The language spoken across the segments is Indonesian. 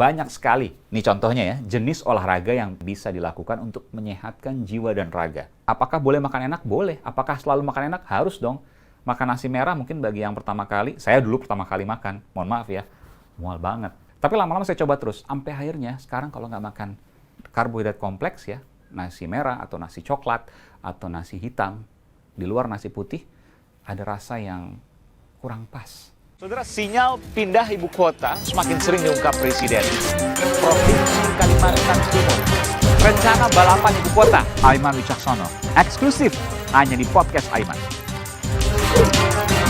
banyak sekali, nih contohnya ya, jenis olahraga yang bisa dilakukan untuk menyehatkan jiwa dan raga. Apakah boleh makan enak? Boleh. Apakah selalu makan enak? Harus dong. Makan nasi merah mungkin bagi yang pertama kali, saya dulu pertama kali makan, mohon maaf ya, mual banget. Tapi lama-lama saya coba terus, sampai akhirnya sekarang kalau nggak makan karbohidrat kompleks ya, nasi merah atau nasi coklat atau nasi hitam, di luar nasi putih, ada rasa yang kurang pas. Saudara, sinyal pindah ibu kota semakin sering diungkap Presiden. Provinsi Kalimantan Timur. Rencana balapan ibu kota. Aiman Wicaksono. Eksklusif hanya di podcast Aiman.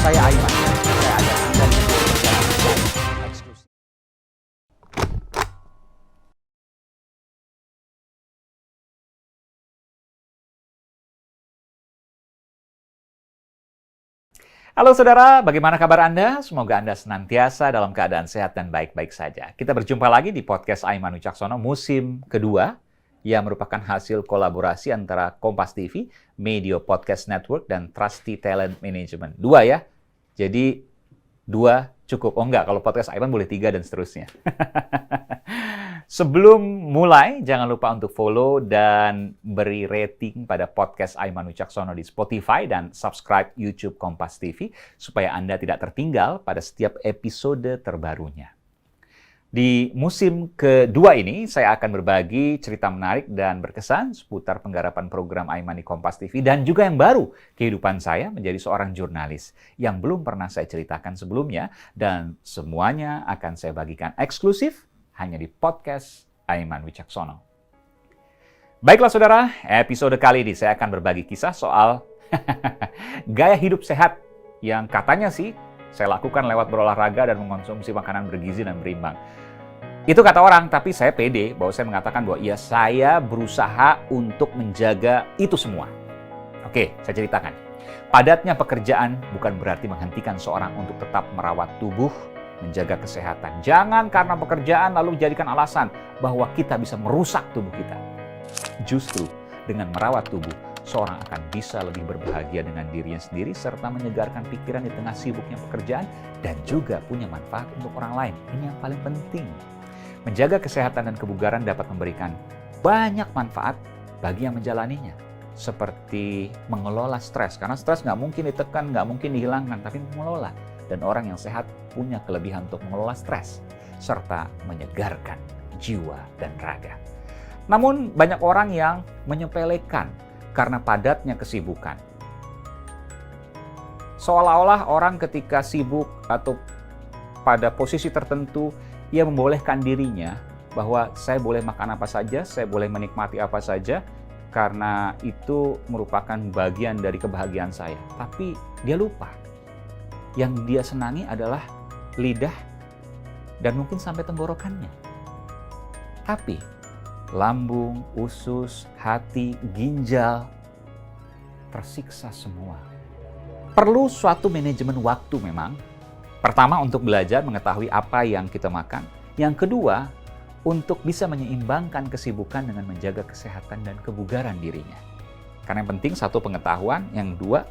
Saya Aiman. Saya ajak Anda di eksklusif. Halo saudara, bagaimana kabar Anda? Semoga Anda senantiasa dalam keadaan sehat dan baik-baik saja. Kita berjumpa lagi di podcast Aiman Wicaksono musim kedua yang merupakan hasil kolaborasi antara Kompas TV, Media Podcast Network, dan Trusty Talent Management. Dua ya, jadi dua cukup. Oh enggak, kalau podcast Aiman boleh 3 dan seterusnya. Sebelum mulai, jangan lupa untuk follow dan beri rating pada podcast Aiman Wicaksono di Spotify dan subscribe YouTube Kompas TV supaya Anda tidak tertinggal pada setiap episode terbarunya. Di musim kedua ini, saya akan berbagi cerita menarik dan berkesan seputar penggarapan program Aiman di Kompas TV dan juga yang baru, kehidupan saya menjadi seorang jurnalis yang belum pernah saya ceritakan sebelumnya dan semuanya akan saya bagikan eksklusif hanya di podcast Aiman Wicaksono. Baiklah saudara, episode kali ini saya akan berbagi kisah soal gaya hidup sehat yang katanya sih saya lakukan lewat berolahraga dan mengonsumsi makanan bergizi dan berimbang. Itu kata orang, tapi saya pede bahwa saya mengatakan bahwa ya saya berusaha untuk menjaga itu semua. Oke, saya ceritakan. Padatnya pekerjaan bukan berarti menghentikan seorang untuk tetap merawat tubuh, menjaga kesehatan. Jangan karena pekerjaan lalu jadikan alasan bahwa kita bisa merusak tubuh kita. Justru dengan merawat tubuh, seorang akan bisa lebih berbahagia dengan dirinya sendiri serta menyegarkan pikiran di tengah sibuknya pekerjaan dan juga punya manfaat untuk orang lain. Ini yang paling penting. Menjaga kesehatan dan kebugaran dapat memberikan banyak manfaat bagi yang menjalaninya. Seperti mengelola stres, karena stres nggak mungkin ditekan, nggak mungkin dihilangkan, tapi mengelola. Dan orang yang sehat punya kelebihan untuk mengelola stres, serta menyegarkan jiwa dan raga. Namun banyak orang yang menyepelekan karena padatnya kesibukan. Seolah-olah orang ketika sibuk atau pada posisi tertentu, ia membolehkan dirinya bahwa saya boleh makan apa saja, saya boleh menikmati apa saja, karena itu merupakan bagian dari kebahagiaan saya. Tapi dia lupa. Yang dia senangi adalah lidah dan mungkin sampai tenggorokannya. Tapi lambung, usus, hati, ginjal tersiksa semua. Perlu suatu manajemen waktu memang. Pertama untuk belajar mengetahui apa yang kita makan. Yang kedua untuk bisa menyeimbangkan kesibukan dengan menjaga kesehatan dan kebugaran dirinya. Karena yang penting satu pengetahuan, yang dua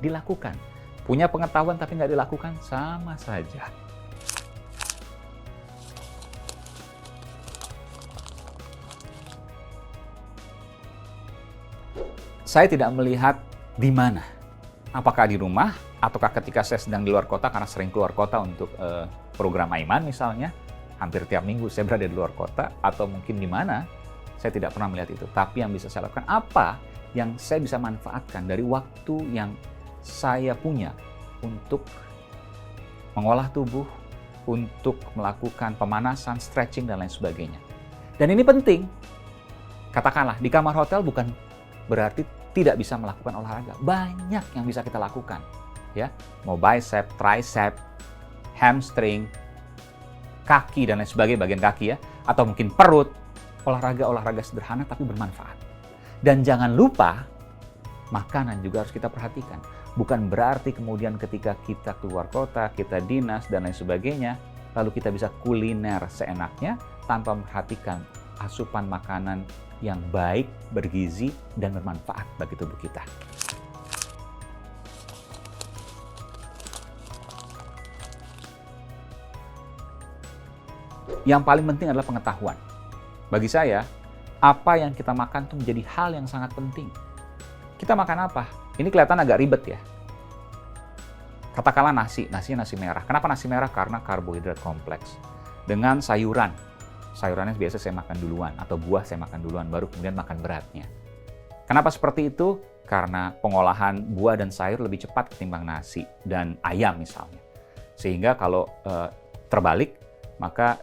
dilakukan. Punya pengetahuan tapi nggak dilakukan, sama saja. Saya tidak melihat di mana. Apakah di rumah, ataukah ketika saya sedang di luar kota, karena sering keluar kota untuk program Aiman misalnya, hampir tiap minggu saya berada di luar kota, atau mungkin di mana, saya tidak pernah melihat itu. Tapi yang bisa saya lakukan, apa yang saya bisa manfaatkan dari waktu yang saya punya untuk mengolah tubuh, untuk melakukan pemanasan, stretching, dan lain sebagainya. Dan ini penting. Katakanlah, di kamar hotel bukan berarti tidak bisa melakukan olahraga. Banyak yang bisa kita lakukan. Ya, mau bicep, tricep, hamstring, kaki, dan lain sebagainya, bagian kaki ya. Atau mungkin perut. Olahraga-olahraga sederhana tapi bermanfaat. Dan jangan lupa, makanan juga harus kita perhatikan. Bukan berarti kemudian ketika kita keluar kota, kita dinas, dan lain sebagainya, lalu kita bisa kuliner seenaknya tanpa memperhatikan asupan makanan yang baik, bergizi, dan bermanfaat bagi tubuh kita. Yang paling penting adalah pengetahuan. Bagi saya, apa yang kita makan itu menjadi hal yang sangat penting. Kita makan apa? Ini kelihatan agak ribet ya. Katakanlah nasinya nasi merah. Kenapa nasi merah? Karena karbohidrat kompleks. Dengan sayuran. Sayurannya biasa saya makan duluan, atau buah saya makan duluan, baru kemudian makan beratnya. Kenapa seperti itu? Karena pengolahan buah dan sayur lebih cepat ketimbang nasi dan ayam misalnya. Sehingga kalau terbalik, maka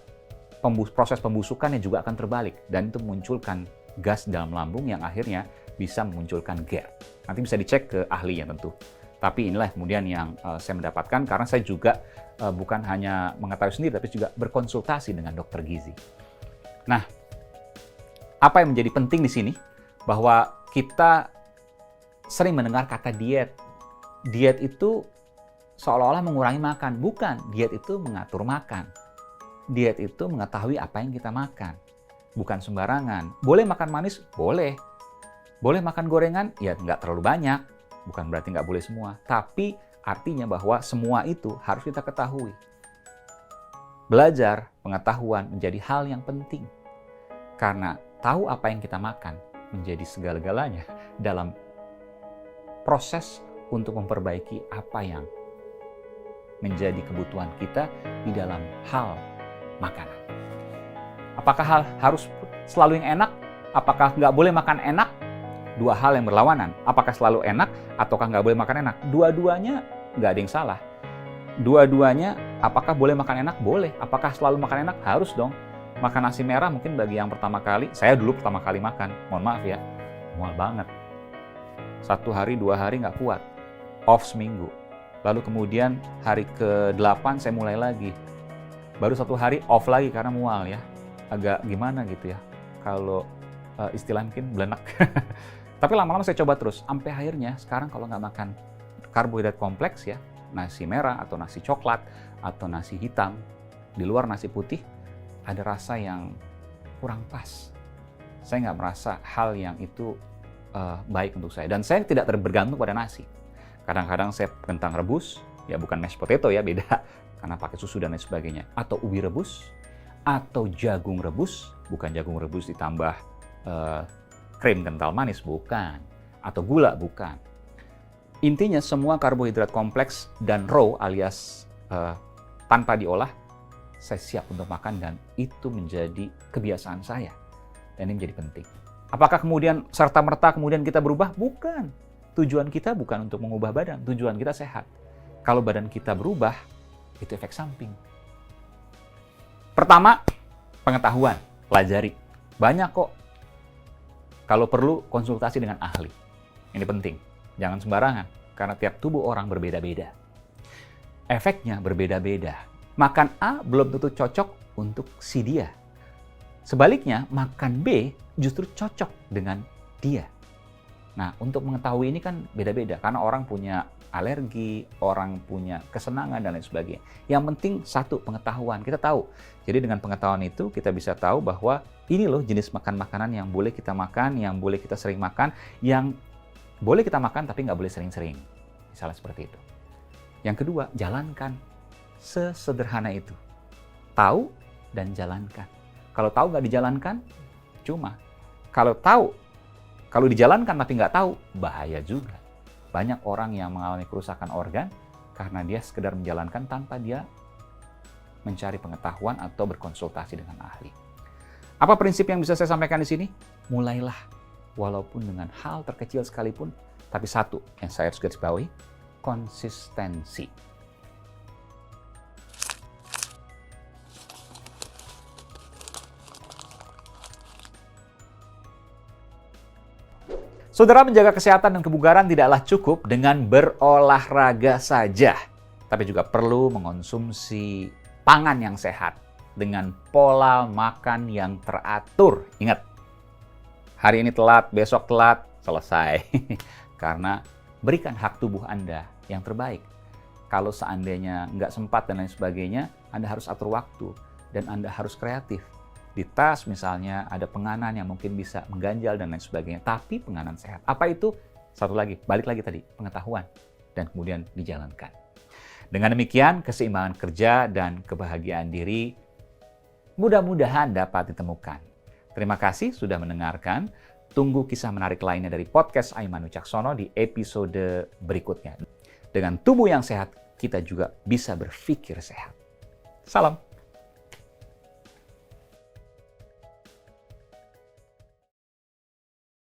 proses pembusukannya juga akan terbalik. Dan itu memunculkan gas dalam lambung yang akhirnya bisa memunculkan GERD. Nanti bisa dicek ke ahlinya tentu. Tapi inilah kemudian yang saya mendapatkan karena saya juga bukan hanya mengetahui sendiri, tapi juga berkonsultasi dengan dokter gizi. Nah, apa yang menjadi penting di sini? Bahwa kita sering mendengar kata diet. Diet itu seolah-olah mengurangi makan. Bukan, diet itu mengatur makan. Diet itu mengetahui apa yang kita makan. Bukan sembarangan. Boleh makan manis? Boleh. Boleh makan gorengan? Ya nggak terlalu banyak. Bukan berarti nggak boleh semua. Tapi artinya bahwa semua itu harus kita ketahui. Belajar, pengetahuan menjadi hal yang penting. Karena tahu apa yang kita makan menjadi segala-galanya dalam proses untuk memperbaiki apa yang menjadi kebutuhan kita di dalam hal makanan. Apakah harus selalu yang enak? Apakah nggak boleh makan enak? Dua hal yang berlawanan. Apakah selalu enak ataukah nggak boleh makan enak? Dua-duanya nggak ada yang salah. Dua-duanya, apakah boleh makan enak? Boleh. Apakah selalu makan enak? Harus dong. Makan nasi merah mungkin bagi yang pertama kali, saya dulu pertama kali makan, mohon maaf ya, mual banget. 1 hari, 2 hari nggak kuat. Off seminggu. Lalu kemudian hari ke-8 saya mulai lagi. Baru 1 hari off lagi karena mual ya. Agak gimana gitu ya. Kalau istilah mungkin belenak. Tapi lama-lama saya coba terus. Sampai akhirnya sekarang kalau nggak makan karbohidrat kompleks ya, nasi merah atau nasi coklat atau nasi hitam, di luar nasi putih, ada rasa yang kurang pas. Saya nggak merasa hal yang itu baik untuk saya. Dan saya tidak bergantung pada nasi. Kadang-kadang saya kentang rebus, ya bukan mashed potato ya, beda. Karena pakai susu dan lain sebagainya. Atau ubi rebus, atau jagung rebus, bukan jagung rebus ditambah krim kental manis, bukan. Atau gula, bukan. Intinya semua karbohidrat kompleks dan raw alias tanpa diolah, saya siap untuk makan dan itu menjadi kebiasaan saya. Dan ini menjadi penting. Apakah kemudian serta-merta kemudian kita berubah? Bukan. Tujuan kita bukan untuk mengubah badan. Tujuan kita sehat. Kalau badan kita berubah, itu efek samping. Pertama, pengetahuan. Pelajari. Banyak kok. Kalau perlu, konsultasi dengan ahli. Ini penting. Jangan sembarangan. Karena tiap tubuh orang berbeda-beda. Efeknya berbeda-beda. Makan A belum tentu cocok untuk si dia. Sebaliknya, makan B justru cocok dengan dia. Nah, untuk mengetahui ini kan beda-beda. Karena orang punya alergi, orang punya kesenangan, dan lain sebagainya. Yang penting satu, pengetahuan. Kita tahu. Jadi dengan pengetahuan itu, kita bisa tahu bahwa ini loh jenis makanan yang boleh kita makan, yang boleh kita sering makan, yang boleh kita makan tapi nggak boleh sering-sering. Misalnya seperti itu. Yang kedua, jalankan. Sesederhana itu. Tahu dan jalankan. Kalau tahu nggak dijalankan, cuma. Kalau tahu, kalau dijalankan tapi nggak tahu, bahaya juga. Banyak orang yang mengalami kerusakan organ karena dia sekedar menjalankan tanpa dia mencari pengetahuan atau berkonsultasi dengan ahli. Apa prinsip yang bisa saya sampaikan di sini? Mulailah, walaupun dengan hal terkecil sekalipun, tapi satu yang saya harus garis bawahi, konsistensi. Saudara, menjaga kesehatan dan kebugaran tidaklah cukup dengan berolahraga saja, tapi juga perlu mengonsumsi pangan yang sehat dengan pola makan yang teratur. Ingat, hari ini telat, besok telat, selesai. Karena berikan hak tubuh Anda yang terbaik. Kalau seandainya nggak sempat dan lain sebagainya, Anda harus atur waktu dan Anda harus kreatif. Di tas misalnya ada penganan yang mungkin bisa mengganjal dan lain sebagainya, tapi penganan sehat. Apa itu? Satu lagi, balik lagi tadi, pengetahuan dan kemudian dijalankan. Dengan demikian, keseimbangan kerja dan kebahagiaan diri mudah-mudahan dapat ditemukan. Terima kasih sudah mendengarkan. Tunggu kisah menarik lainnya dari podcast Aiman Wicaksono di episode berikutnya. Dengan tubuh yang sehat, kita juga bisa berpikir sehat. Salam.